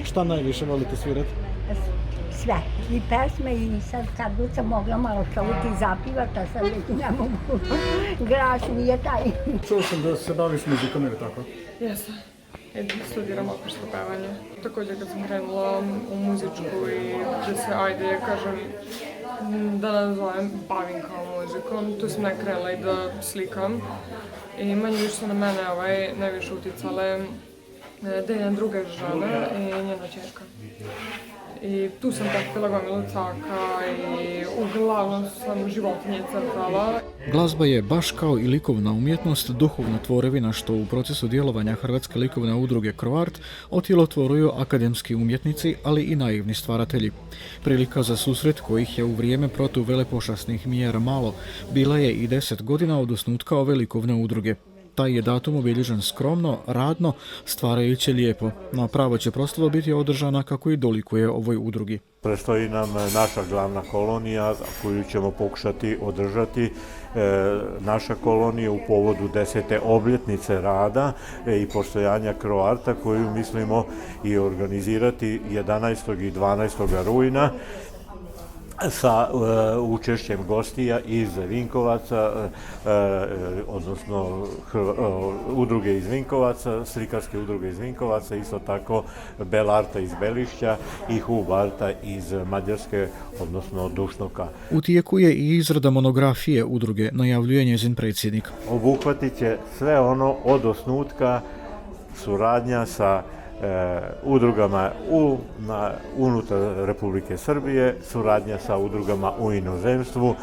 Šta najviše volite svirati? Sve. I pesme i sad kad god sam mogla malo čuti i zapivati, a sad već ne mogu. Glas nije taj. Čuo sam da se baviš muzikom, ili tako? Jesam. Studiram opersko pevanje. Također kad sam krenula u muzičku i da se, ajde, kažem, da nazovem, bavim kao muzikom, tu sam ne krenula i da slikam. I manje više su na mene najviše uticale Dejan druga žena i njena ćerka. I tu sam tako pila gomilu caka i uglavnom sam životinje crtala. Glazba je, baš kao i likovna umjetnost, duhovna tvorevina što u procesu djelovanja Hrvatske likovne udruge Croart otjelotvoruju akademski umjetnici, ali i naivni stvaratelji. Prilika za susret kojih je u vrijeme protuvelepošasnih mjera malo, bila je i 10 godina od osnutka ove likovne udruge. Taj je datum obilježen skromno, radno, stvarajući lijepo, no pravo će proslava biti održana kako i dolikuje ovoj udrugi. Predstoji nam naša glavna kolonija koju ćemo pokušati održati. Naša kolonija u povodu 10. obljetnice rada i postojanja Croarta koju mislimo i organizirati 11. i 12. rujna sa učešćem gostija iz Vinkovaca, odnosno udruge iz Vinkovaca, slikarske udruge iz Vinkovaca, isto tako Belarta iz Belišća i Hubarta iz Mađarske, odnosno Dušnoka. U tijeku je i izrada monografije udruge, najavljuje njezin predsjednik. Obuhvatit će sve ono od osnutka, suradnja sa udrugama unutar Republike Srbije, suradnja sa udrugama u inozemstvu,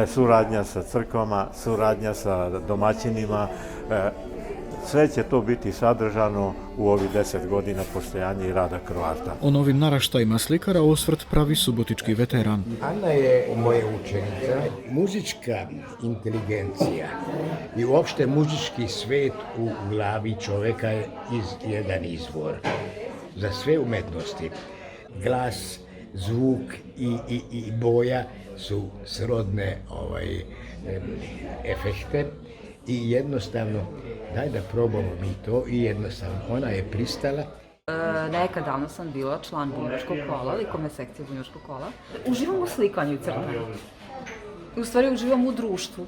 suradnja sa crkvama, suradnja sa domaćinima. Sve će to biti sadržano u ovih 10 godina postojanja i rada Croarta. O novim naraštajima slikara osvrt pravi subotički veteran. Anna je moja učenica. Muzička inteligencija i uopšte muzički svet u glavi čoveka je jedan izvor za sve umetnosti. Glas, zvuk i boja su srodne efekte i jednostavno daj da probamo mi to i jednostavno ona je pristala. Nekad davno sam bila član bunjačkog kola, likovne sekcije bunjačkog kola. Uživam u slikanju i crtanju. U stvari uživam u društvu.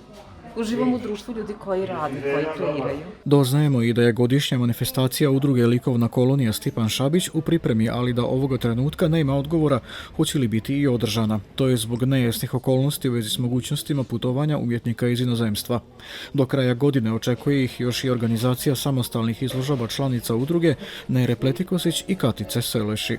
Uživam u društvu ljudi koji rade, koji kreiraju. Doznajemo i da je godišnja manifestacija udruge Likovna kolonija Stipan Šabić u pripremi, ali da ovoga trenutka nema odgovora hoće li biti i održana. To je zbog nejasnih okolnosti u vezi s mogućnostima putovanja umjetnika iz inozemstva. Do kraja godine očekuje ih još i organizacija samostalnih izložaba članica udruge Nere Pletikosić i Katice Seleši.